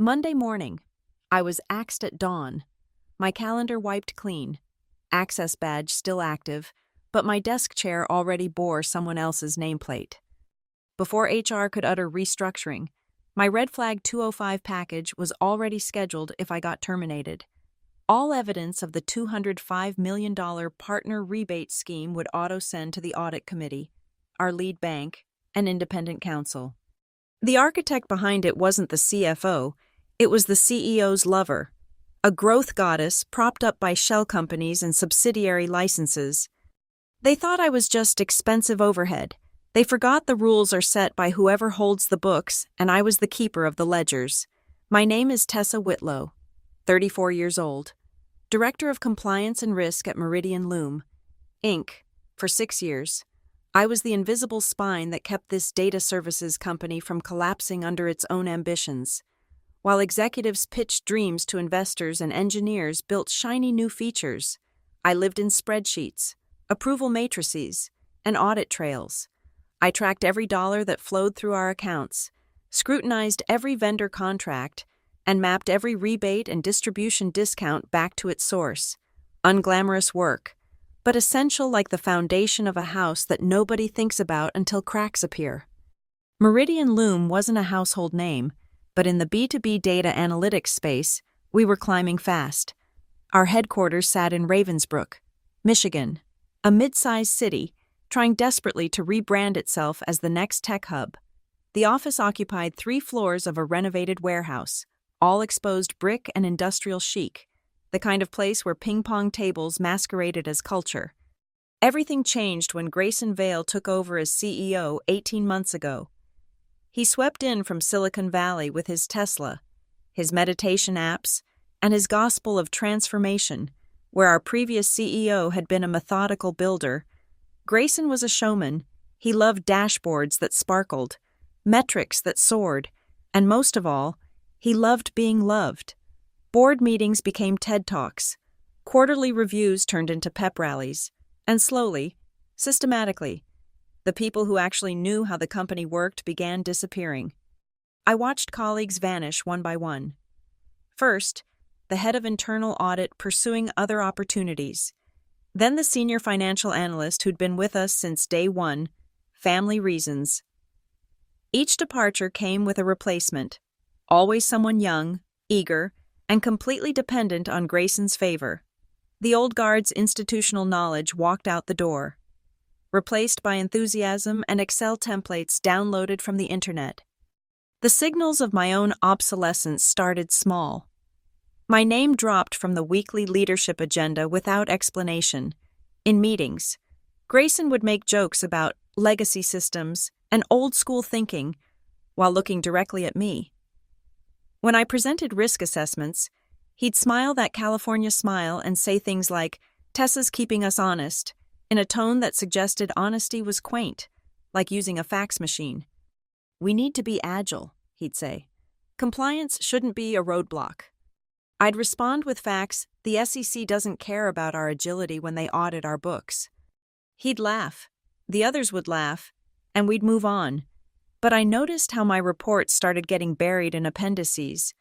Monday morning. I was axed at dawn. My calendar wiped clean. Access badge still active, but my desk chair already bore someone else's nameplate. Before HR could utter restructuring, my red flag 205 package was already scheduled if I got terminated. All evidence of the $205 million partner rebate scheme would auto-send to the audit committee, our lead bank, and independent counsel. The architect behind it wasn't the CFO, it was the CEO's lover, a growth goddess propped up by shell companies and subsidiary licenses. They thought I was just expensive overhead. They forgot the rules are set by whoever holds the books, and I was the keeper of the ledgers. My name is Tessa Whitlow, 34 years old, Director of Compliance and Risk at Meridian Loom, Inc., for 6 years. I was the invisible spine that kept this data services company from collapsing under its own ambitions. While executives pitched dreams to investors and engineers built shiny new features, I lived in spreadsheets, approval matrices, and audit trails. I tracked every dollar that flowed through our accounts, scrutinized every vendor contract, and mapped every rebate and distribution discount back to its source. Unglamorous work, but essential like the foundation of a house that nobody thinks about until cracks appear. Meridian Loom wasn't a household name, but in the B2B data analytics space, we were climbing fast. Our headquarters sat in Ravensbrook, Michigan, a mid-sized city trying desperately to rebrand itself as the next tech hub. The office occupied 3 floors of a renovated warehouse, all exposed brick and industrial chic, the kind of place where ping-pong tables masqueraded as culture. Everything changed when Grayson Vail took over as CEO 18 months ago. He swept in from Silicon Valley with his Tesla, his meditation apps, and his gospel of transformation, where our previous CEO had been a methodical builder. Grayson was a showman. He loved dashboards that sparkled, metrics that soared, and most of all, he loved being loved. Board meetings became TED Talks. Quarterly reviews turned into pep rallies. And slowly, systematically, the people who actually knew how the company worked began disappearing. I watched colleagues vanish one by one. First, the head of internal audit pursuing other opportunities. Then the senior financial analyst who'd been with us since day one, family reasons. Each departure came with a replacement, always someone young, eager, and completely dependent on Grayson's favor. The old guard's institutional knowledge walked out the door, replaced by enthusiasm and Excel templates downloaded from the internet. The signals of my own obsolescence started small. My name dropped from the weekly leadership agenda without explanation. In meetings, Grayson would make jokes about legacy systems and old-school thinking while looking directly at me. When I presented risk assessments, he'd smile that California smile and say things like, "Tessa's keeping us honest," in a tone that suggested honesty was quaint, like using a fax machine. "We need to be agile," he'd say. "Compliance shouldn't be a roadblock." I'd respond with facts, "The SEC doesn't care about our agility when they audit our books." He'd laugh, the others would laugh, and we'd move on. But I noticed how my reports started getting buried in appendices,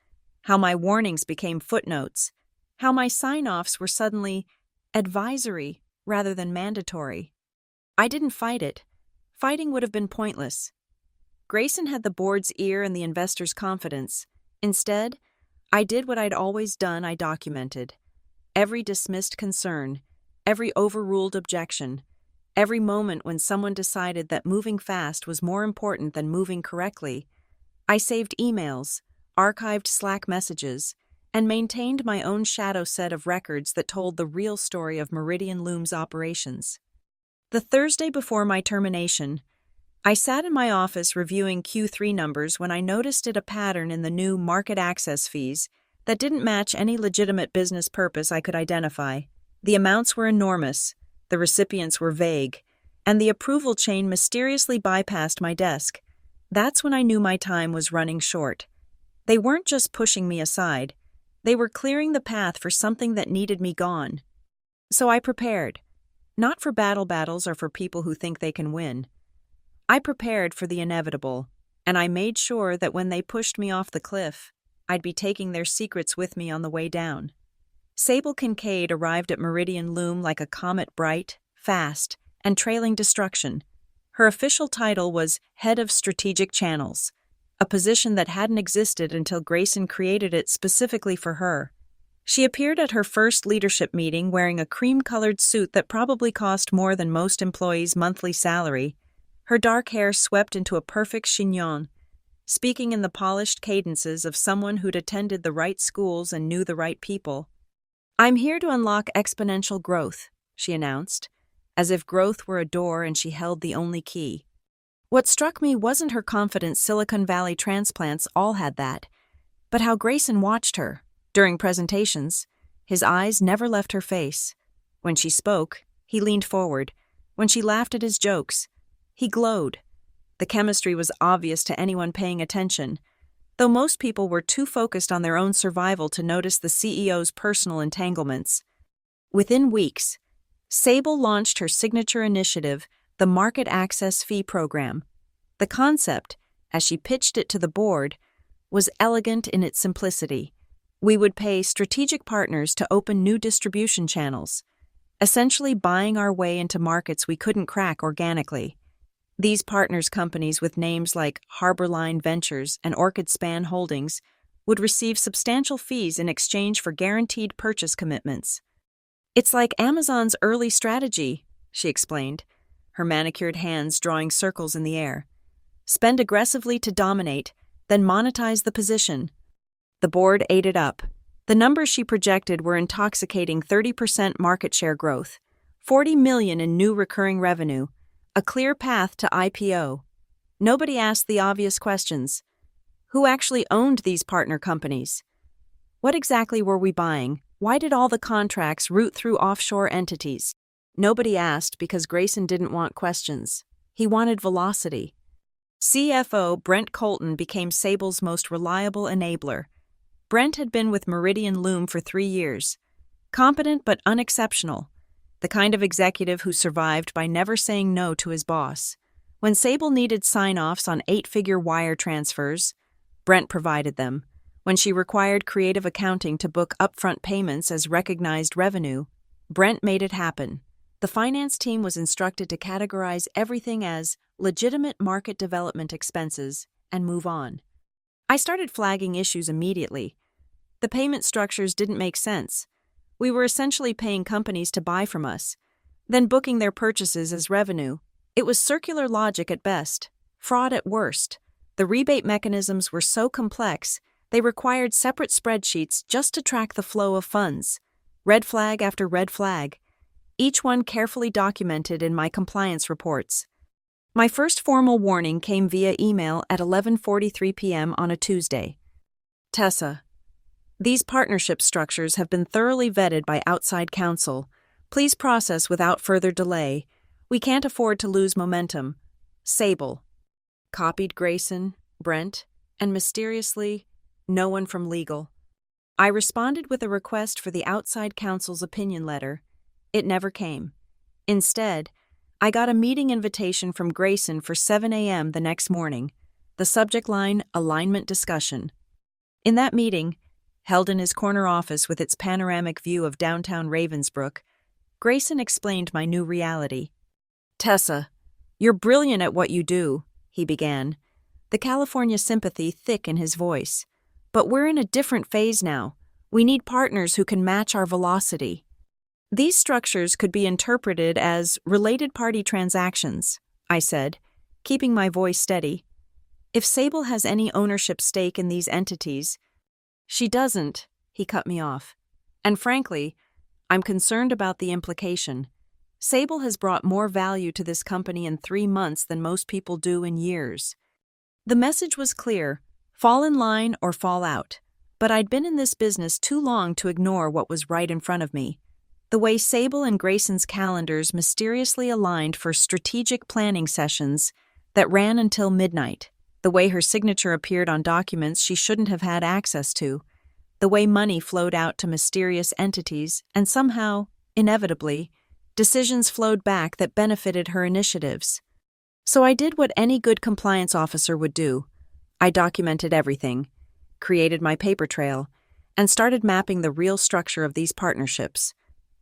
how my warnings became footnotes, how my sign-offs were suddenly advisory rather than mandatory. I didn't fight it. Fighting would have been pointless. Grayson had the board's ear and the investors' confidence. Instead, I did what I'd always done. I documented every dismissed concern, every overruled objection, every moment when someone decided that moving fast was more important than moving correctly. I saved emails, archived Slack messages, and maintained my own shadow set of records that told the real story of Meridian Loom's operations. The Thursday before my termination, I sat in my office reviewing Q3 numbers when I noticed a pattern in the new market access fees that didn't match any legitimate business purpose I could identify. The amounts were enormous, the recipients were vague, and the approval chain mysteriously bypassed my desk. That's when I knew my time was running short. They weren't just pushing me aside. They were clearing the path for something that needed me gone. So I prepared, not for battles or for people who think they can win. I prepared for the inevitable, and I made sure that when they pushed me off the cliff, I'd be taking their secrets with me on the way down. Sable Kincaid arrived at Meridian Loom like a comet, bright, fast, and trailing destruction. Her official title was Head of Strategic Channels, a position that hadn't existed until Grayson created it specifically for her. She appeared at her first leadership meeting wearing a cream-colored suit that probably cost more than most employees' monthly salary. Her dark hair swept into a perfect chignon, speaking in the polished cadences of someone who'd attended the right schools and knew the right people. "I'm here to unlock exponential growth," she announced, as if growth were a door and she held the only key. What struck me wasn't her confident Silicon Valley transplants all had that, but how Grayson watched her. During presentations, his eyes never left her face. When she spoke, he leaned forward. When she laughed at his jokes, he glowed. The chemistry was obvious to anyone paying attention, though most people were too focused on their own survival to notice the CEO's personal entanglements. Within weeks, Sable launched her signature initiative, the Market Access Fee Program. The concept, as she pitched it to the board, was elegant in its simplicity. We would pay strategic partners to open new distribution channels, essentially buying our way into markets we couldn't crack organically. These partners' companies with names like Harborline Ventures and Orchid Span Holdings would receive substantial fees in exchange for guaranteed purchase commitments. "It's like Amazon's early strategy," she explained, her manicured hands drawing circles in the air. "Spend aggressively to dominate, then monetize the position." The board ate it up. The numbers she projected were intoxicating: 30% market share growth, $40 million in new recurring revenue, a clear path to IPO. Nobody asked the obvious questions. Who actually owned these partner companies? What exactly were we buying? Why did all the contracts route through offshore entities? Nobody asked because Grayson didn't want questions. He wanted velocity. CFO Brent Colton became Sable's most reliable enabler. Brent had been with Meridian Loom for 3 years. Competent but unexceptional. The kind of executive who survived by never saying no to his boss. When Sable needed sign-offs on 8-figure wire transfers, Brent provided them. When she required creative accounting to book upfront payments as recognized revenue, Brent made it happen. The finance team was instructed to categorize everything as legitimate market development expenses and move on. I started flagging issues immediately. The payment structures didn't make sense. We were essentially paying companies to buy from us, then booking their purchases as revenue. It was circular logic at best, fraud at worst. The rebate mechanisms were so complex, they required separate spreadsheets just to track the flow of funds. Red flag after red flag, each one carefully documented in my compliance reports. My first formal warning came via email at 11:43 p.m. on a Tuesday. "Tessa, these partnership structures have been thoroughly vetted by outside counsel. Please process without further delay. We can't afford to lose momentum. Sable." Copied Grayson, Brent, and mysteriously, no one from legal. I responded with a request for the outside counsel's opinion letter. It never came. Instead, I got a meeting invitation from Grayson for 7 a.m. the next morning. The subject line, alignment discussion. In that meeting, held in his corner office with its panoramic view of downtown Ravensbrook, Grayson explained my new reality. "Tessa, you're brilliant at what you do," he began, the California sympathy thick in his voice. "But we're in a different phase now. We need partners who can match our velocity." These structures could be interpreted as related party transactions, I said, keeping my voice steady. "If Sable has any ownership stake in these entities—" "She doesn't," he cut me off. "And frankly, I'm concerned about the implication. Sable has brought more value to this company in 3 months than most people do in years." The message was clear: fall in line or fall out. But I'd been in this business too long to ignore what was right in front of me. The way Sable and Grayson's calendars mysteriously aligned for strategic planning sessions that ran until midnight. The way her signature appeared on documents she shouldn't have had access to. The way money flowed out to mysterious entities and somehow, inevitably, decisions flowed back that benefited her initiatives. So I did what any good compliance officer would do. I documented everything. created my paper trail, and started mapping the real structure of these partnerships.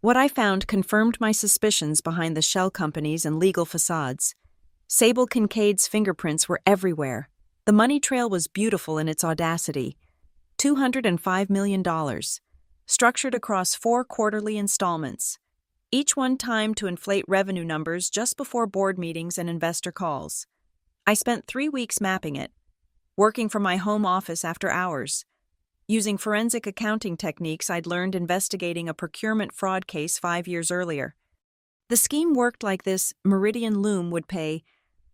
What I found confirmed my suspicions behind the shell companies and legal facades. Sable Kincaid's fingerprints were everywhere. The money trail was beautiful in its audacity. $205 million, structured across 4 quarterly installments, each one timed to inflate revenue numbers just before board meetings and investor calls. I spent 3 weeks mapping it, working from my home office after hours, using forensic accounting techniques I'd learned investigating a procurement fraud case 5 years earlier. The scheme worked like this: Meridian Loom would pay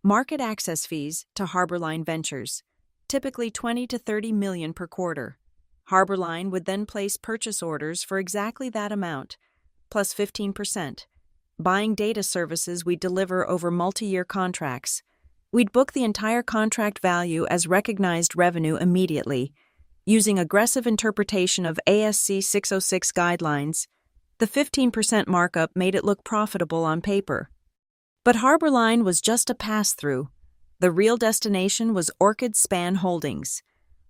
market access fees to Harborline Ventures, typically $20 to $30 million per quarter. Harborline would then place purchase orders for exactly that amount, plus 15%, buying data services we'd deliver over multi-year contracts. We'd book the entire contract value as recognized revenue immediately, using aggressive interpretation of ASC 606 guidelines. The 15% markup made it look profitable on paper. But Harborline was just a pass-through. The real destination was Orchid Span Holdings,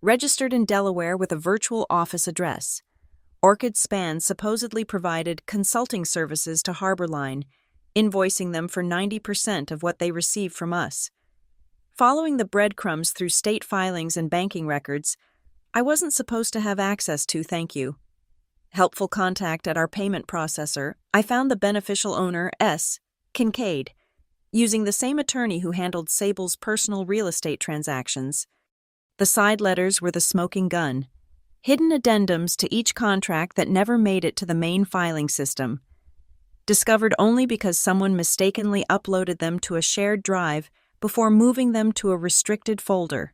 registered in Delaware with a virtual office address. Orchid Span supposedly provided consulting services to Harborline, invoicing them for 90% of what they received from us. Following the breadcrumbs through state filings and banking records, I wasn't supposed to have access to, thank you. Helpful contact at our payment processor, I found the beneficial owner, S. Kincaid, using the same attorney who handled Sable's personal real estate transactions. The side letters were the smoking gun, hidden addendums to each contract that never made it to the main filing system, discovered only because someone mistakenly uploaded them to a shared drive before moving them to a restricted folder.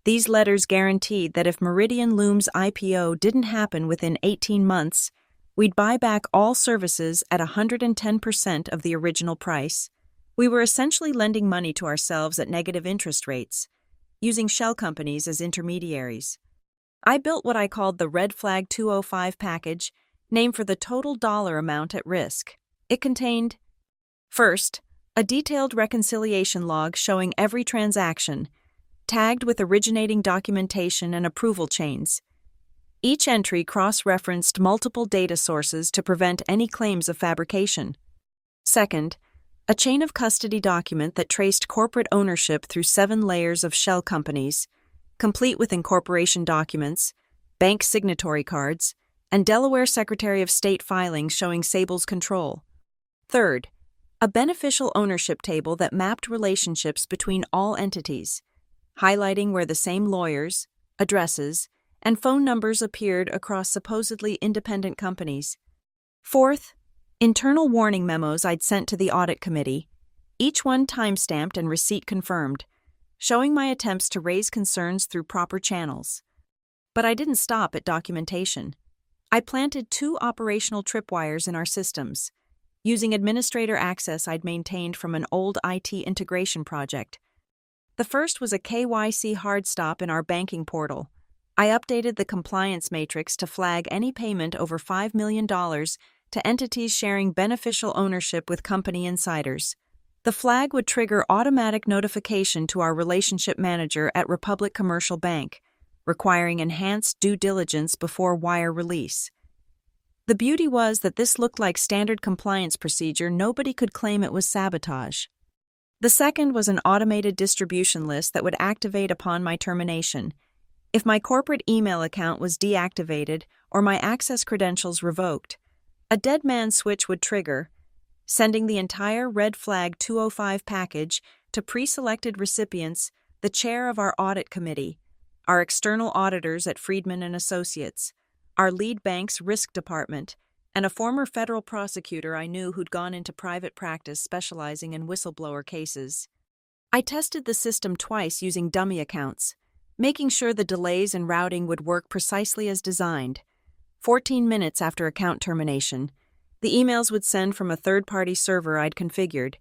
These letters guaranteed that if Meridian Loom's IPO didn't happen within 18 months, we'd buy back all services at 110% of the original price. We were essentially lending money to ourselves at negative interest rates, using shell companies as intermediaries. I built what I called the Red Flag 205 package, named for the total dollar amount at risk. It contained, first, a detailed reconciliation log showing every transaction, tagged with originating documentation and approval chains. Each entry cross-referenced multiple data sources to prevent any claims of fabrication. Second, a chain of custody document that traced corporate ownership through 7 layers of shell companies, complete with incorporation documents, bank signatory cards, and Delaware Secretary of State filings showing Sable's control. Third, a beneficial ownership table that mapped relationships between all entities, highlighting where the same lawyers, addresses, and phone numbers appeared across supposedly independent companies. Fourth, internal warning memos I'd sent to the audit committee, each one timestamped and receipt confirmed, showing my attempts to raise concerns through proper channels. But I didn't stop at documentation. I planted 2 operational tripwires in our systems, using administrator access I'd maintained from an old IT integration project. The first was a KYC hard stop in our banking portal. I updated the compliance matrix to flag any payment over $5 million to entities sharing beneficial ownership with company insiders. The flag would trigger automatic notification to our relationship manager at Republic Commercial Bank, requiring enhanced due diligence before wire release. The beauty was that this looked like standard compliance procedure. Nobody could claim it was sabotage. The second was an automated distribution list that would activate upon my termination. If my corporate email account was deactivated or my access credentials revoked, a dead man switch would trigger, sending the entire Red Flag 205 package to pre-selected recipients, the chair of our audit committee, our external auditors at Friedman and Associates, our lead bank's risk department, and a former federal prosecutor I knew who'd gone into private practice specializing in whistleblower cases. I tested the system twice using dummy accounts, making sure the delays in routing would work precisely as designed. 14 minutes after account termination, the emails would send from a third-party server I'd configured,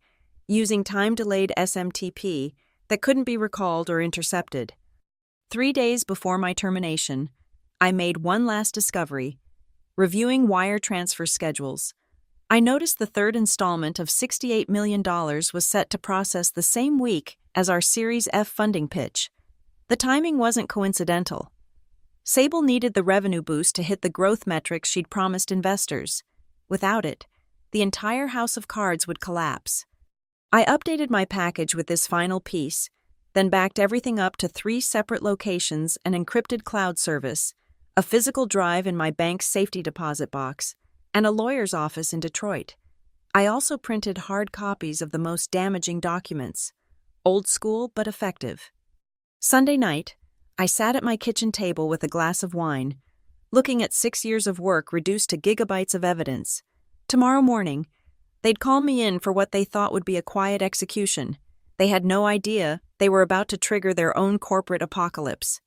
using time-delayed SMTP that couldn't be recalled or intercepted. 3 days before my termination, I made one last discovery. Reviewing wire transfer schedules, I noticed the third installment of $68 million was set to process the same week as our Series F funding pitch. The timing wasn't coincidental. Sable needed the revenue boost to hit the growth metrics she'd promised investors. Without it, the entire house of cards would collapse. I updated my package with this final piece, then backed everything up to 3 separate locations, an encrypted cloud service, a physical drive in my bank's safety deposit box, and a lawyer's office in Detroit. I also printed hard copies of the most damaging documents, old school but effective. Sunday night, I sat at my kitchen table with a glass of wine, looking at 6 years of work reduced to gigabytes of evidence. Tomorrow morning, they'd call me in for what they thought would be a quiet execution. They had no idea they were about to trigger their own corporate apocalypse.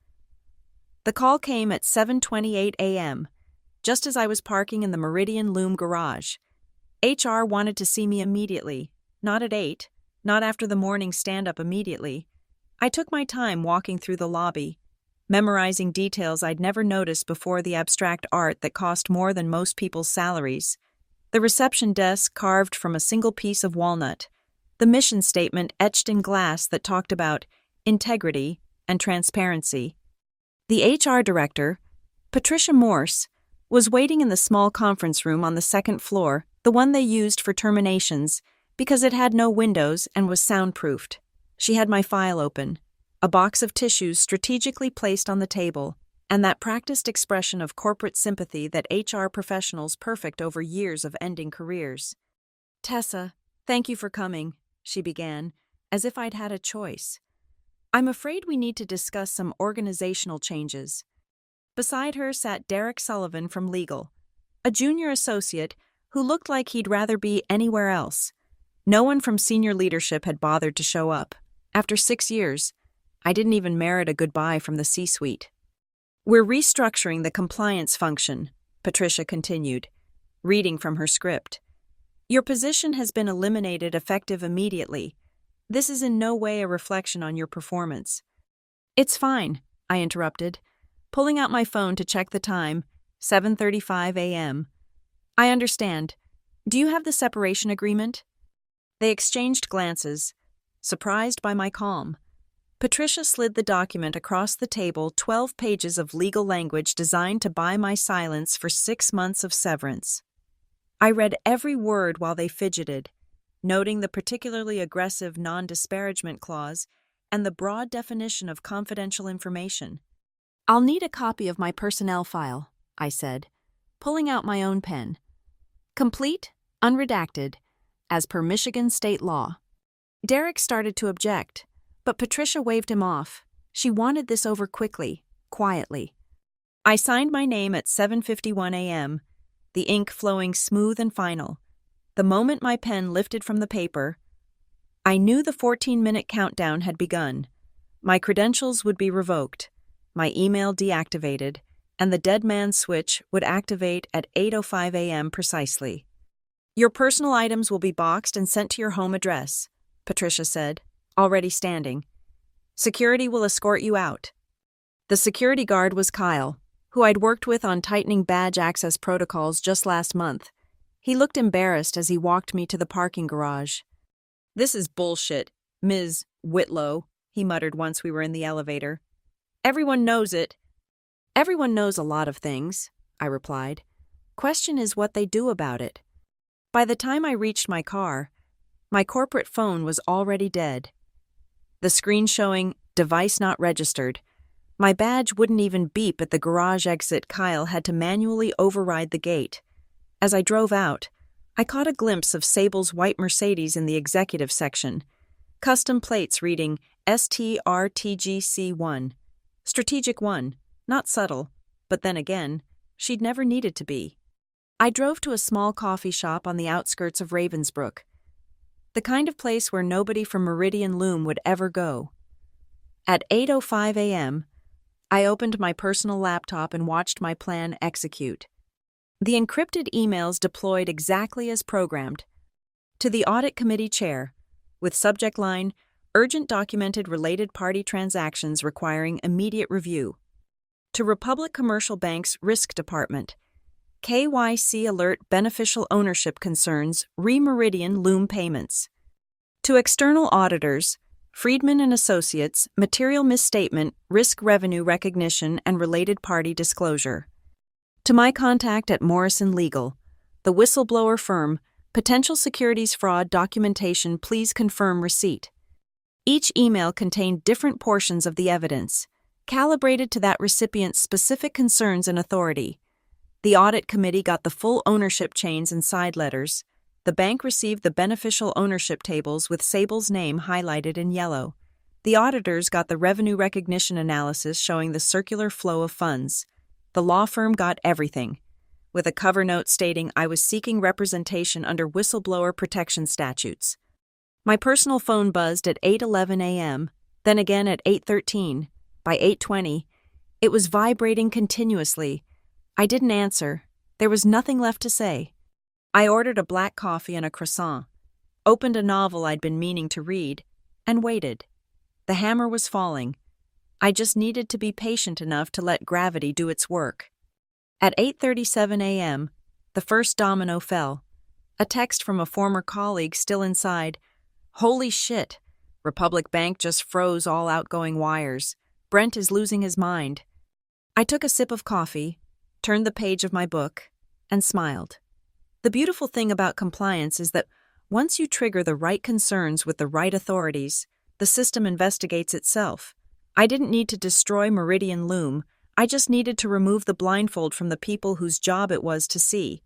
The call came at 7:28 a.m., just as I was parking in the Meridian Loom garage. HR wanted to see me immediately, not at 8, not after the morning stand-up immediately. I took my time walking through the lobby, memorizing details I'd never noticed before, the abstract art that cost more than most people's salaries, the reception desk carved from a single piece of walnut, the mission statement etched in glass that talked about integrity and transparency. The HR director, Patricia Morse, was waiting in the small conference room on the second floor, the one they used for terminations, because it had no windows and was soundproofed. She had my file open, a box of tissues strategically placed on the table, and that practiced expression of corporate sympathy that HR professionals perfect over years of ending careers. "Tessa, thank you for coming," she began, as if I'd had a choice. "I'm afraid we need to discuss some organizational changes." Beside her sat Derek Sullivan from legal, a junior associate who looked like he'd rather be anywhere else. No one from senior leadership had bothered to show up. After 6 years, I didn't even merit a goodbye from the C-suite. "We're restructuring the compliance function," Patricia continued, reading from her script. "Your position has been eliminated effective immediately. This is in no way a reflection on your performance." "It's fine," I interrupted, pulling out my phone to check the time, 7:35 a.m. "I understand. Do you have the separation agreement?" They exchanged glances, surprised by my calm. Patricia slid the document across the table, 12 pages of legal language designed to buy my silence for 6 months of severance. I read every word while they fidgeted, noting the particularly aggressive non-disparagement clause and the broad definition of confidential information. "I'll need a copy of my personnel file," I said, pulling out my own pen. "Complete, unredacted, as per Michigan state law." Derek started to object, but Patricia waved him off. She wanted this over quickly, quietly. I signed my name at 7:51 a.m., the ink flowing smooth and final. The moment my pen lifted from the paper, I knew the 14-minute countdown had begun. My credentials would be revoked, my email deactivated, and the dead man switch would activate at 8:05 a.m. precisely. "Your personal items will be boxed and sent to your home address," Patricia said, already standing. "Security will escort you out." The security guard was Kyle, who I'd worked with on tightening badge access protocols just last month. He looked embarrassed as he walked me to the parking garage. "This is bullshit, Ms. Whitlow," he muttered once we were in the elevator. "Everyone knows it." "Everyone knows a lot of things," I replied. "Question is what they do about it." By the time I reached my car, my corporate phone was already dead. The screen showing "device not registered." My badge wouldn't even beep at the garage exit. Kyle had to manually override the gate. As I drove out, I caught a glimpse of Sable's white Mercedes in the executive section. Custom plates reading STRTGC1. Strategic 1. Not subtle, but then again, she'd never needed to be. I drove to a small coffee shop on the outskirts of Ravensbrook, the kind of place where nobody from Meridian Loom would ever go. At 8:05 a.m., I opened my personal laptop and watched my plan execute. The encrypted emails deployed exactly as programmed. To the audit committee chair, with subject line, "Urgent documented related party transactions requiring immediate review." To Republic Commercial Bank's Risk Department, KYC alert beneficial ownership concerns re-Meridian Loom payments. To external auditors, Friedman and Associates, material misstatement, risk revenue recognition, and related party disclosure. To my contact at Morrison Legal, the whistleblower firm, potential securities fraud documentation, please confirm receipt. Each email contained different portions of the evidence, calibrated to that recipient's specific concerns and authority. The audit committee got the full ownership chains and side letters. The bank received the beneficial ownership tables with Sable's name highlighted in yellow. The auditors got the revenue recognition analysis showing the circular flow of funds. The law firm got everything, with a cover note stating I was seeking representation under whistleblower protection statutes. My personal phone buzzed at 8:11 a.m., then again at 8:13. By 8:20, it was vibrating continuously. I didn't answer. There was nothing left to say. I ordered a black coffee and a croissant, opened a novel I'd been meaning to read, and waited. The hammer was falling. I just needed to be patient enough to let gravity do its work. At 8:37 a.m., the first domino fell. A text from a former colleague still inside. Holy shit! Republic Bank just froze all outgoing wires. Brent is losing his mind. I took a sip of coffee, turned the page of my book, and smiled. The beautiful thing about compliance is that once you trigger the right concerns with the right authorities, the system investigates itself. I didn't need to destroy Meridian Loom. I just needed to remove the blindfold from the people whose job it was to see.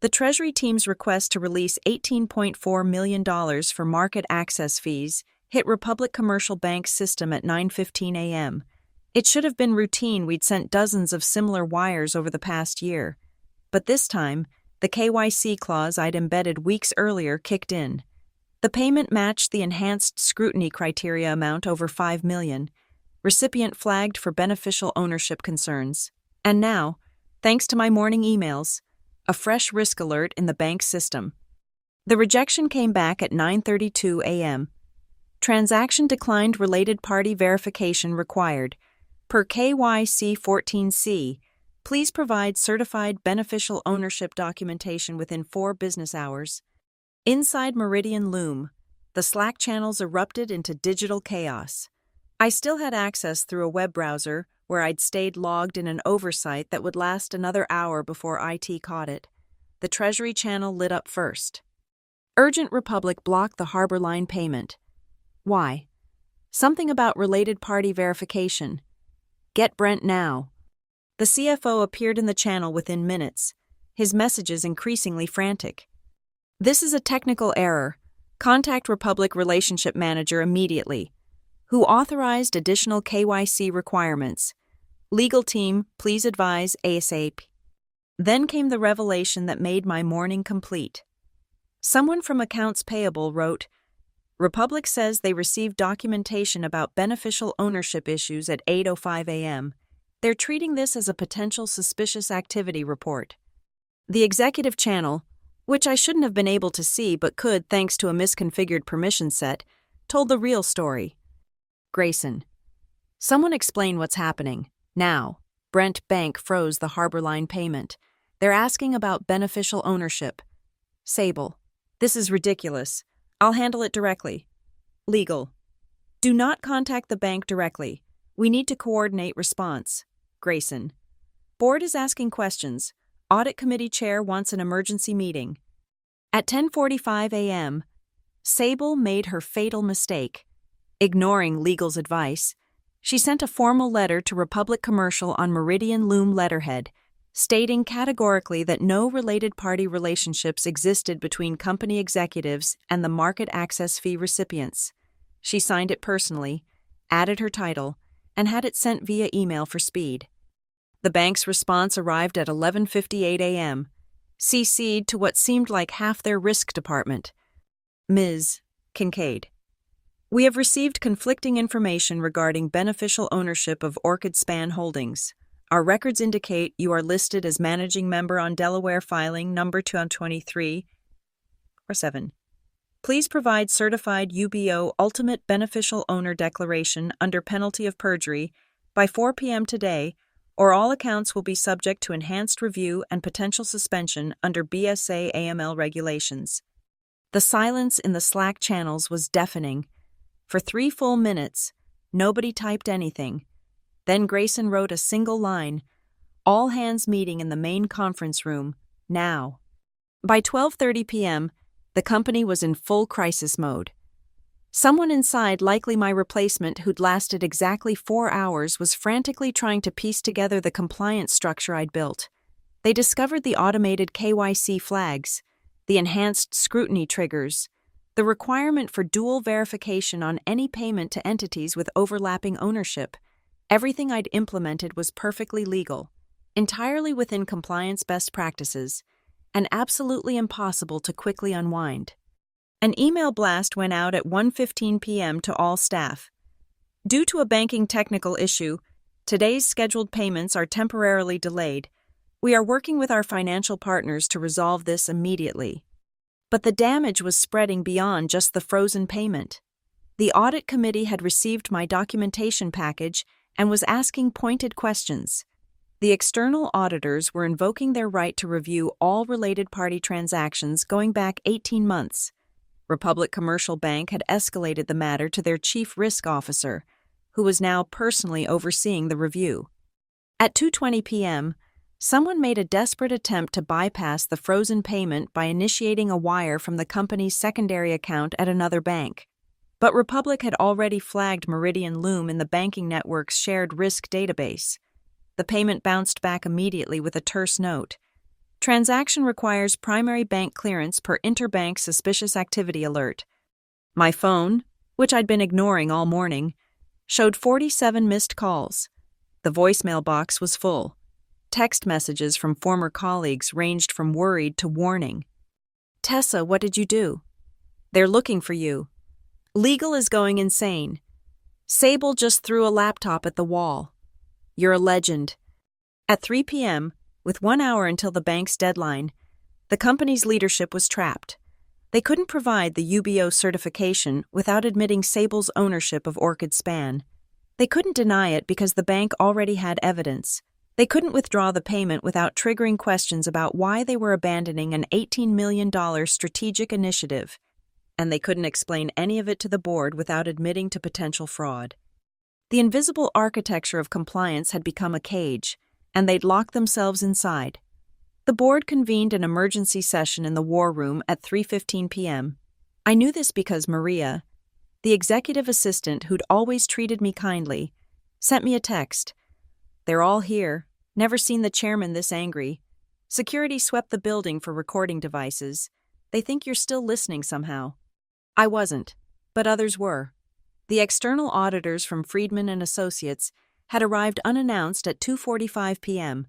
The Treasury team's request to release $18.4 million for market access fees hit Republic Commercial Bank's system at 9:15 a.m. It should have been routine. We'd sent dozens of similar wires over the past year. But this time, the KYC clause I'd embedded weeks earlier kicked in. The payment matched the enhanced scrutiny criteria amount over $5 million. Recipient flagged for beneficial ownership concerns. And now, thanks to my morning emails, a fresh risk alert in the bank system. The rejection came back at 9:32 a.m. Transaction declined, related party verification required. Per KYC 14C, please provide certified beneficial ownership documentation within 4 business hours. Inside Meridian Loom, the Slack channels erupted into digital chaos. I still had access through a web browser where I'd stayed logged in an oversight that would last another hour before IT caught it. The Treasury channel lit up first. Urgent Republic blocked the Harbor Line payment. Why? Something about related party verification. Get Brent now. The CFO appeared in the channel within minutes, his messages increasingly frantic. This is a technical error. Contact Republic Relationship Manager immediately. Who authorized additional KYC requirements? Legal team, please advise ASAP. Then came the revelation that made my morning complete. Someone from Accounts Payable wrote, Republic says they received documentation about beneficial ownership issues at 8:05 a.m. They're treating this as a potential suspicious activity report. The executive channel, which I shouldn't have been able to see but could thanks to a misconfigured permission set, told the real story. Grayson. Someone explain what's happening. Now. Brent Bank froze the Harbor Line payment. They're asking about beneficial ownership. Sable. This is ridiculous. I'll handle it directly. Legal. Do not contact the bank directly. We need to coordinate response. Grayson. Board is asking questions. Audit committee chair wants an emergency meeting. At 10:45 a.m., Sable made her fatal mistake. Ignoring legal's advice, she sent a formal letter to Republic Commercial on Meridian Loom letterhead, stating categorically that no related party relationships existed between company executives and the market access fee recipients. She signed it personally, added her title, and had it sent via email for speed. The bank's response arrived at 11:58 a.m., CC'd to what seemed like half their risk department. Ms. Kincaid. We have received conflicting information regarding beneficial ownership of Orchid Span Holdings. Our records indicate you are listed as managing member on Delaware filing number 223 or 7. Please provide certified UBO Ultimate Beneficial Owner Declaration under penalty of perjury by 4 p.m. today, or all accounts will be subject to enhanced review and potential suspension under BSA AML regulations. The silence in the Slack channels was deafening. For 3 full minutes, nobody typed anything. Then Grayson wrote a single line, "All hands meeting in the main conference room, now." By 12:30 p.m., the company was in full crisis mode. Someone inside, likely my replacement who'd lasted exactly 4 hours, was frantically trying to piece together the compliance structure I'd built. They discovered the automated KYC flags, the enhanced scrutiny triggers, the requirement for dual verification on any payment to entities with overlapping ownership. Everything I'd implemented was perfectly legal, entirely within compliance best practices, and absolutely impossible to quickly unwind. An email blast went out at 1:15 p.m. to all staff. Due to a banking technical issue, today's scheduled payments are temporarily delayed. We are working with our financial partners to resolve this immediately. But the damage was spreading beyond just the frozen payment. The audit committee had received my documentation package and was asking pointed questions. The external auditors were invoking their right to review all related party transactions going back 18 months. Republic Commercial Bank had escalated the matter to their chief risk officer, who was now personally overseeing the review. At 2:20 p.m., someone made a desperate attempt to bypass the frozen payment by initiating a wire from the company's secondary account at another bank. But Republic had already flagged Meridian Loom in the banking network's shared risk database. The payment bounced back immediately with a terse note. Transaction requires primary bank clearance per interbank suspicious activity alert. My phone, which I'd been ignoring all morning, showed 47 missed calls. The voicemail box was full. Text messages from former colleagues ranged from worried to warning. "Tessa, what did you do? They're looking for you. Legal is going insane. Sable just threw a laptop at the wall. You're a legend." At 3 p.m., with 1 hour until the bank's deadline, the company's leadership was trapped. They couldn't provide the UBO certification without admitting Sable's ownership of Orchid Span. They couldn't deny it because the bank already had evidence. They couldn't withdraw the payment without triggering questions about why they were abandoning an $18 million strategic initiative, and they couldn't explain any of it to the board without admitting to potential fraud. The invisible architecture of compliance had become a cage, and they'd locked themselves inside. The board convened an emergency session in the war room at 3:15 p.m. I knew this because Maria, the executive assistant who'd always treated me kindly, sent me a text. "They're all here. Never seen the chairman this angry. Security swept the building for recording devices. They think you're still listening somehow." I wasn't, but others were. The external auditors from Friedman and Associates had arrived unannounced at 2:45 p.m.,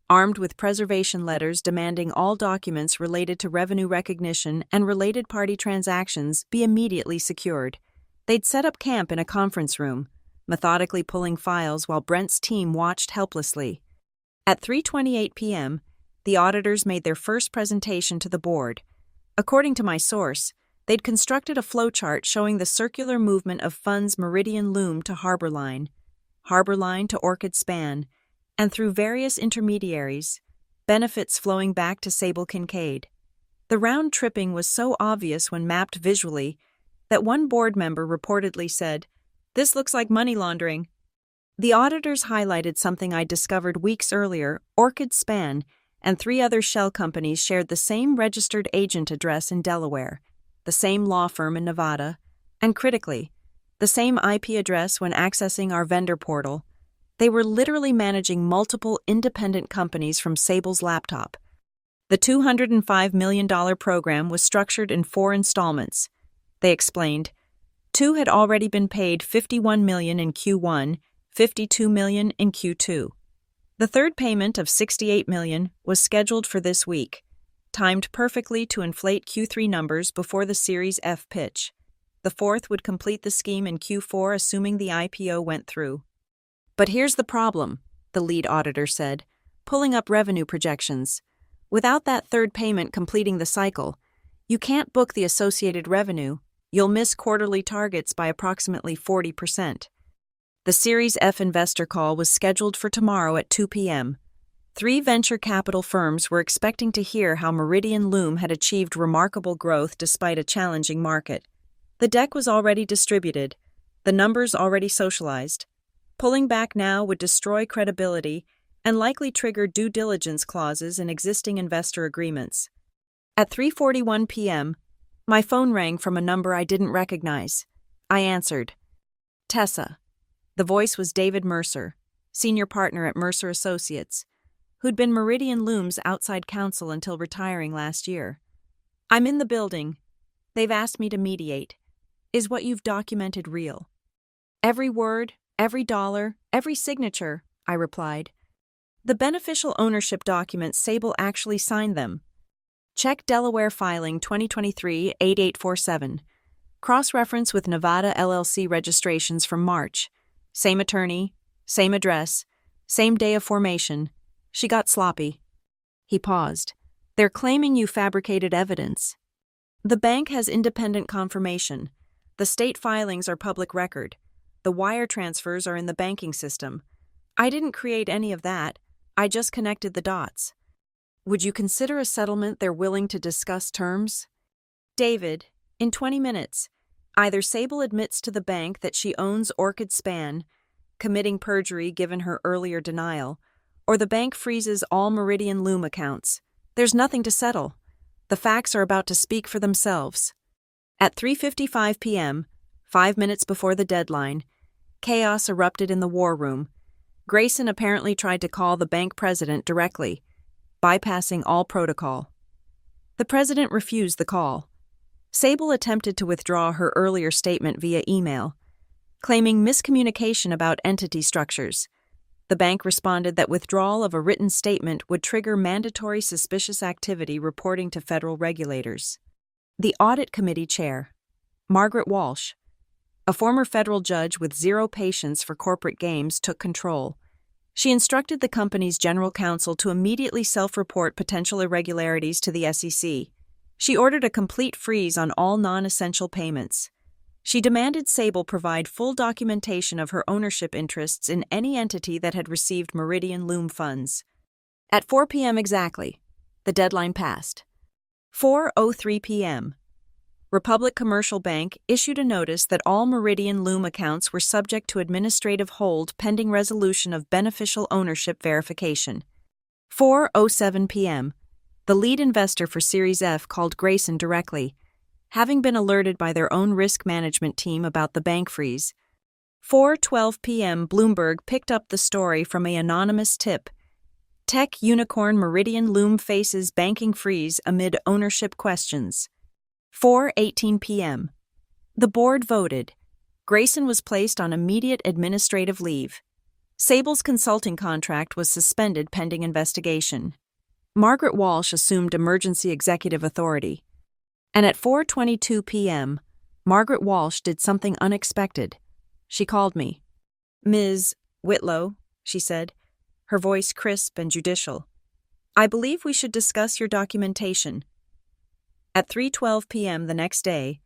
armed with preservation letters demanding all documents related to revenue recognition and related party transactions be immediately secured. They'd set up camp in a conference room, methodically pulling files while Brent's team watched helplessly. At 3:28 p.m., the auditors made their first presentation to the board. According to my source, they'd constructed a flowchart showing the circular movement of funds Meridian Loom to Harborline to Orchid Span, and through various intermediaries, benefits flowing back to Sable Kincaid. The round-tripping was so obvious when mapped visually that one board member reportedly said, "This looks like money laundering." The auditors highlighted something I'd discovered weeks earlier. Orchid Span and 3 other shell companies shared the same registered agent address in Delaware, the same law firm in Nevada, and critically, the same IP address when accessing our vendor portal. They were literally managing multiple independent companies from Sable's laptop. The $205 million program was structured in 4 installments. They explained, 2 had already been paid $51 million in Q1, $52 million in Q2. The third payment of $68 million was scheduled for this week, timed perfectly to inflate Q3 numbers before the Series F pitch. The fourth would complete the scheme in Q4 assuming the IPO went through. "But here's the problem," the lead auditor said, pulling up revenue projections. "Without that third payment completing the cycle, you can't book the associated revenue. You'll miss quarterly targets by approximately 40%. The Series F investor call was scheduled for tomorrow at 2 p.m. 3 venture capital firms were expecting to hear how Meridian Loom had achieved remarkable growth despite a challenging market. The deck was already distributed. The numbers already socialized. Pulling back now would destroy credibility and likely trigger due diligence clauses in existing investor agreements. At 3:41 p.m., my phone rang from a number I didn't recognize. I answered. Tessa. The voice was David Mercer, senior partner at Mercer Associates, who'd been Meridian Loom's outside counsel until retiring last year. I'm in the building. They've asked me to mediate. Is what you've documented real? Every word, every dollar, every signature, I replied. The beneficial ownership documents, Sable actually signed them. Check Delaware filing 2023-8847. Cross-reference with Nevada LLC registrations from March. Same attorney, same address, same day of formation. She got sloppy. He paused. They're claiming you fabricated evidence. The bank has independent confirmation. The state filings are public record. The wire transfers are in the banking system. I didn't create any of that. I just connected the dots. Would you consider a settlement they're willing to discuss terms? David, in 20 minutes, either Sable admits to the bank that she owns Orchid Span, committing perjury given her earlier denial, or the bank freezes all Meridian Loom accounts. There's nothing to settle. The facts are about to speak for themselves. At 3:55 p.m., 5 minutes before the deadline, chaos erupted in the war room. Grayson apparently tried to call the bank president directly, bypassing all protocol. The president refused the call. Sable attempted to withdraw her earlier statement via email, claiming miscommunication about entity structures. The bank responded that withdrawal of a written statement would trigger mandatory suspicious activity reporting to federal regulators. The audit committee chair, Margaret Walsh, a former federal judge with zero patience for corporate games, took control. She instructed the company's general counsel to immediately self-report potential irregularities to the SEC. She ordered a complete freeze on all non-essential payments. She demanded Sable provide full documentation of her ownership interests in any entity that had received Meridian Loom funds. At 4 p.m. exactly, the deadline passed. 4:03 p.m. Republic Commercial Bank issued a notice that all Meridian Loom accounts were subject to administrative hold pending resolution of beneficial ownership verification. 4:07 p.m. The lead investor for Series F called Grayson directly, having been alerted by their own risk management team about the bank freeze. 4:12 p.m. Bloomberg picked up the story from an anonymous tip. Tech unicorn Meridian Loom faces banking freeze amid ownership questions. 4:18 p.m. The board voted. Grayson was placed on immediate administrative leave. Sable's consulting contract was suspended pending investigation. Margaret Walsh assumed emergency executive authority. And at 4:22 p.m., Margaret Walsh did something unexpected. She called me. Ms. Whitlow, she said, her voice crisp and judicial. I believe we should discuss your documentation. At 3:12 p.m. the next day,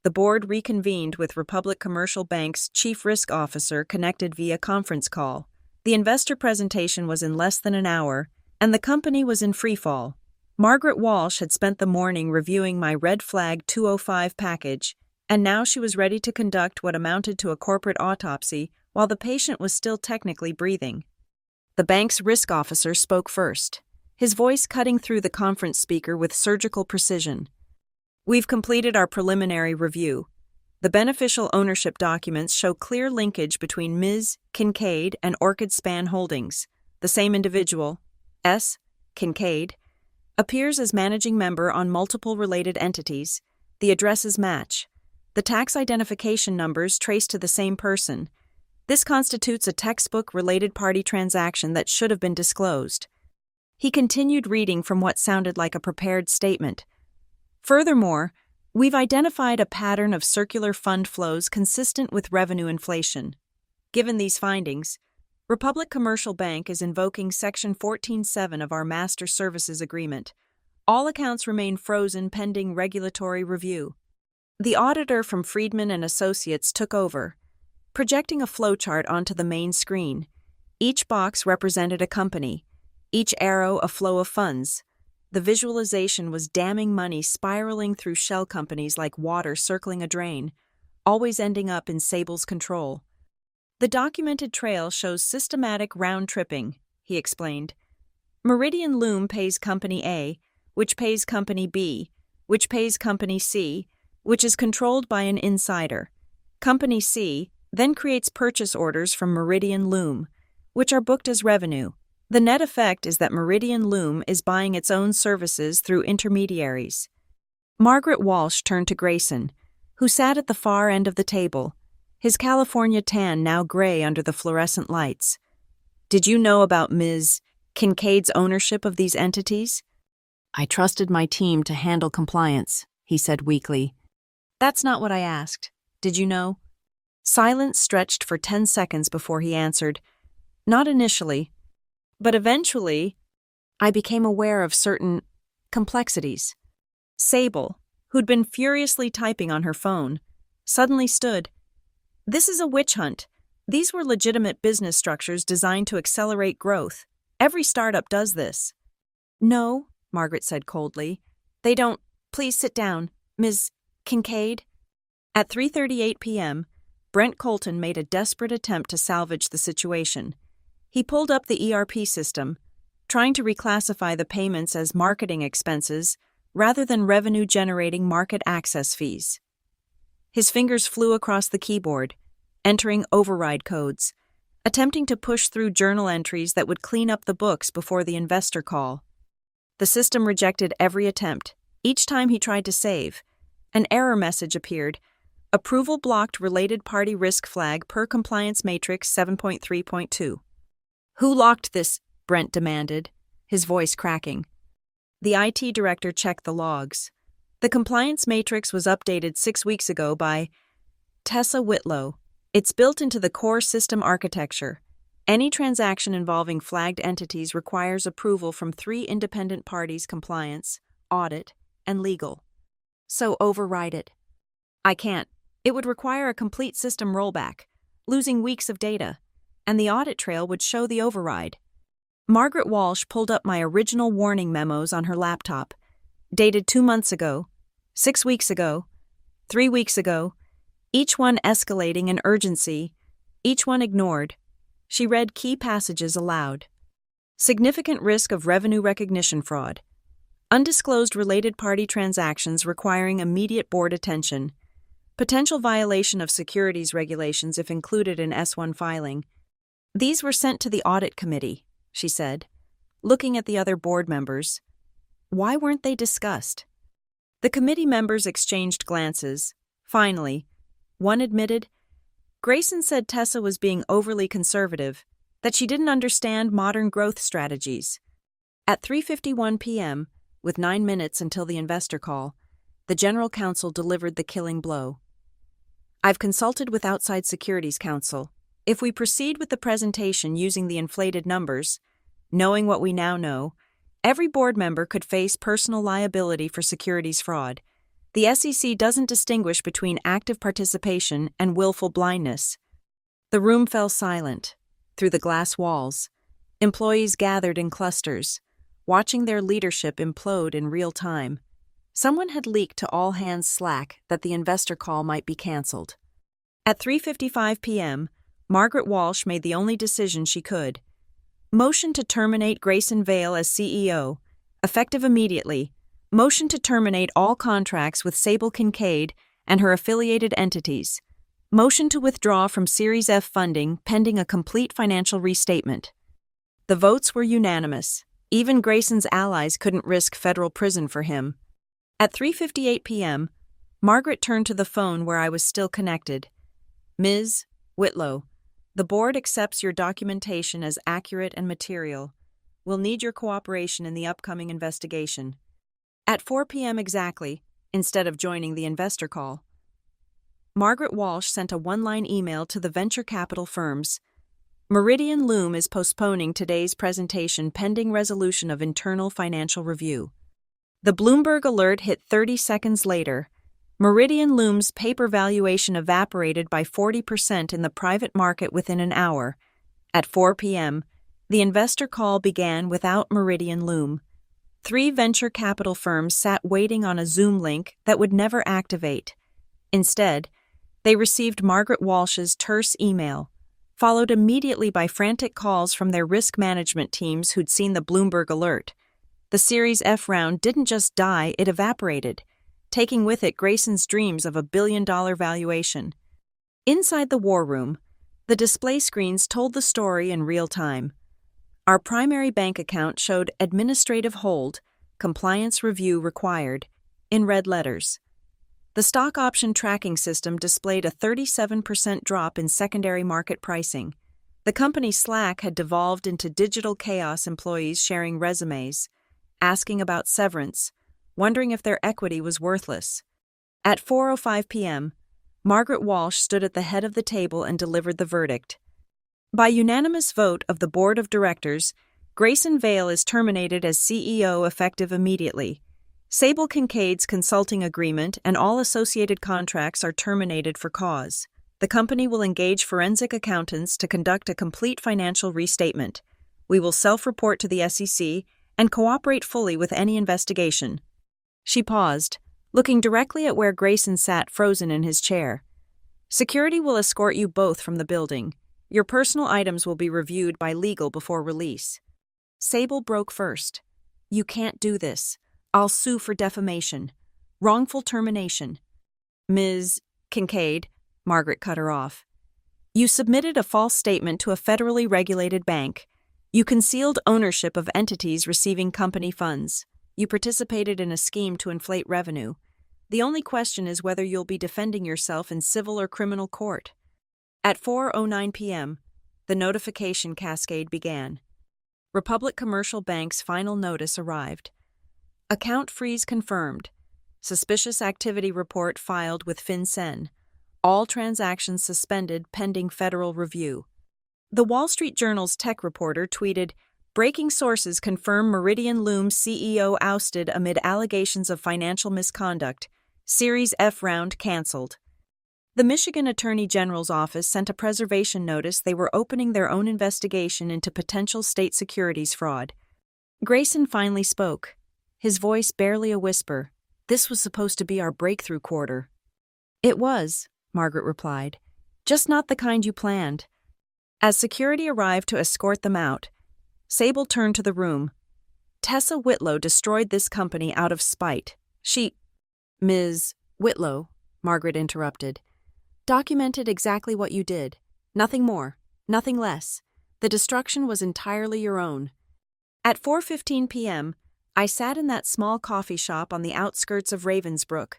the board reconvened with Republic Commercial Bank's chief risk officer connected via conference call. The investor presentation was in less than an hour, and the company was in freefall. Margaret Walsh had spent the morning reviewing my red flag 205 package, and now she was ready to conduct what amounted to a corporate autopsy while the patient was still technically breathing. The bank's risk officer spoke first, his voice cutting through the conference speaker with surgical precision. We've completed our preliminary review. The beneficial ownership documents show clear linkage between Ms. Kincaid and Orchid Span Holdings. The same individual, S. Kincaid, appears as managing member on multiple related entities. The addresses match. The tax identification numbers trace to the same person. This constitutes a textbook related party transaction that should have been disclosed. He continued reading from what sounded like a prepared statement. Furthermore, we've identified a pattern of circular fund flows consistent with revenue inflation. Given these findings, Republic Commercial Bank is invoking Section 14.7 of our Master Services Agreement. All accounts remain frozen pending regulatory review. The auditor from Friedman and Associates took over, projecting a flowchart onto the main screen. Each box represented a company, each arrow a flow of funds. The visualization was damning money spiraling through shell companies like water circling a drain. always ending up in Sable's control. The documented trail shows systematic round-tripping, he explained. Meridian Loom pays Company A, which pays Company B, which pays Company C, which is controlled by an insider. Company C then creates purchase orders from Meridian Loom, which are booked as revenue. The net effect is that Meridian Loom is buying its own services through intermediaries. Margaret Walsh turned to Grayson, who sat at the far end of the table, his California tan now gray under the fluorescent lights. Did you know about Ms. Kincaid's ownership of these entities? I trusted my team to handle compliance, he said weakly. That's not what I asked. Did you know? Silence stretched for 10 seconds before he answered. Not initially, but eventually, I became aware of certain complexities. Sable, who'd been furiously typing on her phone, suddenly stood. This is a witch hunt. These were legitimate business structures designed to accelerate growth. Every startup does this. No, Margaret said coldly. They don't. Please sit down, Ms. Kincaid. At 3:38 p.m., Brent Colton made a desperate attempt to salvage the situation. He pulled up the ERP system, trying to reclassify the payments as marketing expenses rather than revenue-generating market access fees. His fingers flew across the keyboard, entering override codes, attempting to push through journal entries that would clean up the books before the investor call. The system rejected every attempt. Each time he tried to save, an error message appeared. Approval blocked related party risk flag per compliance matrix 7.3.2. Who locked this? Brent demanded, his voice cracking. The IT director checked the logs. The compliance matrix was updated 6 weeks ago by Tessa Whitlow. It's built into the core system architecture. Any transaction involving flagged entities requires approval from 3 independent parties: compliance, audit, and legal. So override it. I can't. It would require a complete system rollback, losing weeks of data, and the audit trail would show the override. Margaret Walsh pulled up my original warning memos on her laptop, dated 2 months ago, 6 weeks ago, 3 weeks ago, each one escalating in urgency, each one ignored. She read key passages aloud. Significant risk of revenue recognition fraud. Undisclosed related party transactions requiring immediate board attention. Potential violation of securities regulations if included in S1 filing. These were sent to the audit committee, she said, looking at the other board members. Why weren't they discussed? The committee members exchanged glances. Finally, one admitted, Grayson said Tessa was being overly conservative, that she didn't understand modern growth strategies. At 3:51 p.m., with 9 minutes until the investor call, the general counsel delivered the killing blow. I've consulted with outside securities counsel. If we proceed with the presentation using the inflated numbers, knowing what we now know, every board member could face personal liability for securities fraud. The SEC doesn't distinguish between active participation and willful blindness. The room fell silent. Through the glass walls, employees gathered in clusters, watching their leadership implode in real time. Someone had leaked to all hands Slack that the investor call might be canceled. At 3:55 p.m., Margaret Walsh made the only decision she could. Motion to terminate Grayson Vail as CEO, effective immediately. Motion to terminate all contracts with Sable Kincaid and her affiliated entities. Motion to withdraw from Series F funding pending a complete financial restatement. The votes were unanimous. Even Grayson's allies couldn't risk federal prison for him. At 3:58 p.m., Margaret turned to the phone where I was still connected. Ms. Whitlow, the board accepts your documentation as accurate and material. We'll need your cooperation in the upcoming investigation. At 4 p.m. exactly, instead of joining the investor call, Margaret Walsh sent a one-line email to the venture capital firms. Meridian Loom is postponing today's presentation pending resolution of internal financial review. The Bloomberg alert hit 30 seconds later. Meridian Loom's paper valuation evaporated by 40% in the private market within an hour. At 4 p.m., the investor call began without Meridian Loom. 3 venture capital firms sat waiting on a Zoom link that would never activate. Instead, They received Margaret Walsh's terse email, followed immediately by frantic calls from their risk management teams who'd seen the Bloomberg alert. The Series F round didn't just die, it evaporated, taking with it Grayson's dreams of a billion-dollar valuation. Inside the war room, the display screens told the story in real time. Our primary bank account showed administrative hold, compliance review required, in red letters. The stock option tracking system displayed a 37% drop in secondary market pricing. The company's Slack had devolved into digital chaos, employees sharing resumes, asking about severance, wondering if their equity was worthless. At 4:05 p.m., Margaret Walsh stood at the head of the table and delivered the verdict. By unanimous vote of the board of directors, Grayson Vail is terminated as CEO effective immediately. Sable Kincaid's consulting agreement and all associated contracts are terminated for cause. The company will engage forensic accountants to conduct a complete financial restatement. We will self-report to the SEC and cooperate fully with any investigation. She paused, looking directly at where Grayson sat frozen in his chair. Security will escort you both from the building. Your personal items will be reviewed by legal before release. Sable broke first. You can't do this. I'll sue for defamation. Wrongful termination. Ms. Kincaid, Margaret cut her off. You submitted a false statement to a federally regulated bank. You concealed ownership of entities receiving company funds. You participated in a scheme to inflate revenue. The only question is whether you'll be defending yourself in civil or criminal court. At 4:09 p.m., the notification cascade began. Republic Commercial Bank's final notice arrived. Account freeze confirmed. Suspicious activity report filed with FinCEN. All transactions suspended pending federal review. The Wall Street Journal's tech reporter tweeted, "Breaking sources confirm Meridian Loom's CEO ousted amid allegations of financial misconduct. Series F round canceled." The Michigan Attorney General's office sent a preservation notice they were opening their own investigation into potential state securities fraud. Grayson finally spoke, his voice barely a whisper. "This was supposed to be our breakthrough quarter." "It was," Margaret replied, "just not the kind you planned." As security arrived to escort them out, Sable turned to the room. "Tessa Whitlow destroyed this company out of spite. She—" "Ms. Whitlow," Margaret interrupted, "documented exactly what you did. Nothing more, nothing less. The destruction was entirely your own." At 4:15 p.m., I sat in that small coffee shop on the outskirts of Ravensbrook,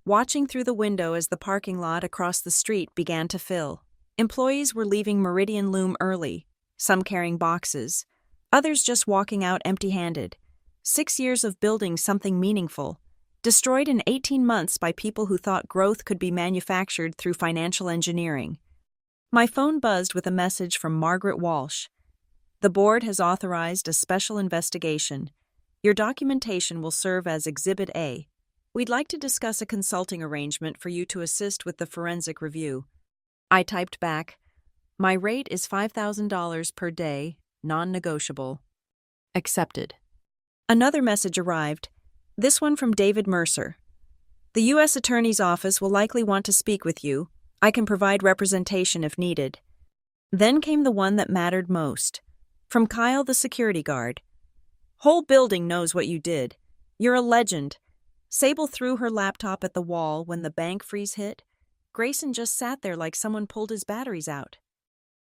watching through the window as the parking lot across the street began to fill. Employees were leaving Meridian Loom early, some carrying boxes, others just walking out empty-handed. 6 years of building something meaningful, destroyed in 18 months by people who thought growth could be manufactured through financial engineering. My phone buzzed with a message from Margaret Walsh. "The board has authorized a special investigation. Your documentation will serve as Exhibit A. We'd like to discuss a consulting arrangement for you to assist with the forensic review." I typed back, "My rate is $5,000 per day, non-negotiable." Accepted. Another message arrived, this one from David Mercer. "The U.S. Attorney's Office will likely want to speak with you. I can provide representation if needed." Then came the one that mattered most, from Kyle the security guard. "Whole building knows what you did. You're a legend." Sable threw her laptop at the wall when the bank freeze hit. Grayson just sat there like someone pulled his batteries out.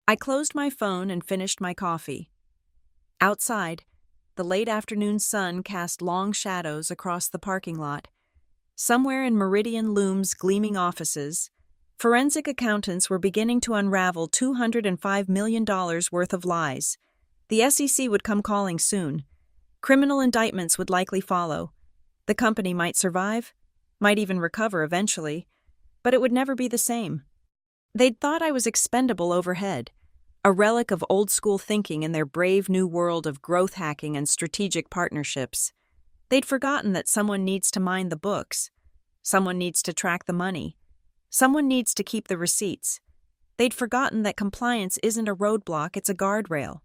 I closed my phone and finished my coffee. Outside, the late afternoon sun cast long shadows across the parking lot. Somewhere in Meridian Loom's gleaming offices, forensic accountants were beginning to unravel $205 million worth of lies. The SEC would come calling soon. Criminal indictments would likely follow. The company might survive, might even recover eventually, but it would never be the same. They'd thought I was expendable overhead, a relic of old-school thinking in their brave new world of growth hacking and strategic partnerships. They'd forgotten that someone needs to mind the books, someone needs to track the money, someone needs to keep the receipts. They'd forgotten that compliance isn't a roadblock, it's a guardrail.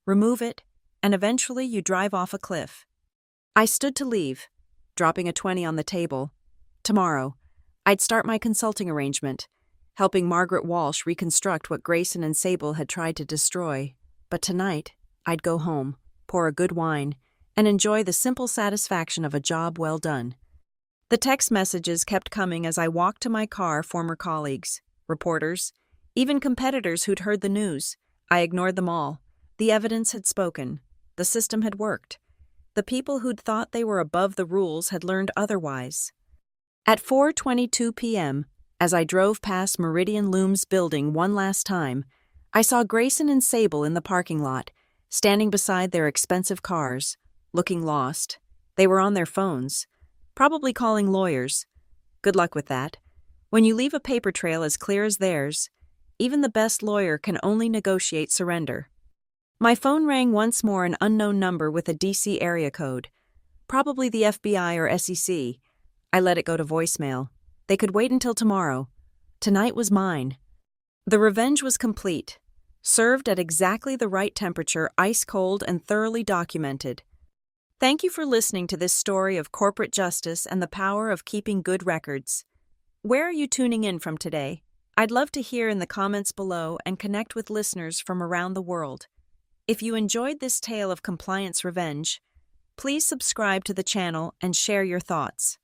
Remove it, and eventually you drive off a cliff. I stood to leave, dropping a 20 on the table. Tomorrow, I'd start my consulting arrangement, helping Margaret Walsh reconstruct what Grayson and Sable had tried to destroy. But tonight, I'd go home, pour a good wine, and enjoy the simple satisfaction of a job well done. The text messages kept coming as I walked to my car, former colleagues, reporters, even competitors who'd heard the news. I ignored them all. The evidence had spoken. The system had worked. The people who'd thought they were above the rules had learned otherwise. At 4:22 p.m., as I drove past Meridian Loom's building one last time, I saw Grayson and Sable in the parking lot, standing beside their expensive cars, looking lost. They were on their phones, probably calling lawyers. Good luck with that. When you leave a paper trail as clear as theirs, even the best lawyer can only negotiate surrender. My phone rang once more, an unknown number with a DC area code. Probably the FBI or SEC. I let it go to voicemail. They could wait until tomorrow. Tonight was mine. The revenge was complete. Served at exactly the right temperature, ice cold and thoroughly documented. Thank you for listening to this story of corporate justice and the power of keeping good records. Where are you tuning in from today? I'd love to hear in the comments below and connect with listeners from around the world. If you enjoyed this tale of compliance revenge, please subscribe to the channel and share your thoughts.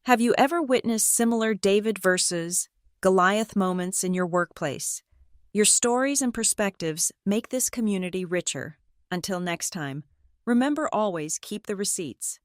Have you ever witnessed similar David versus Goliath moments in your workplace? Your stories and perspectives make this community richer. Until next time, remember always keep the receipts.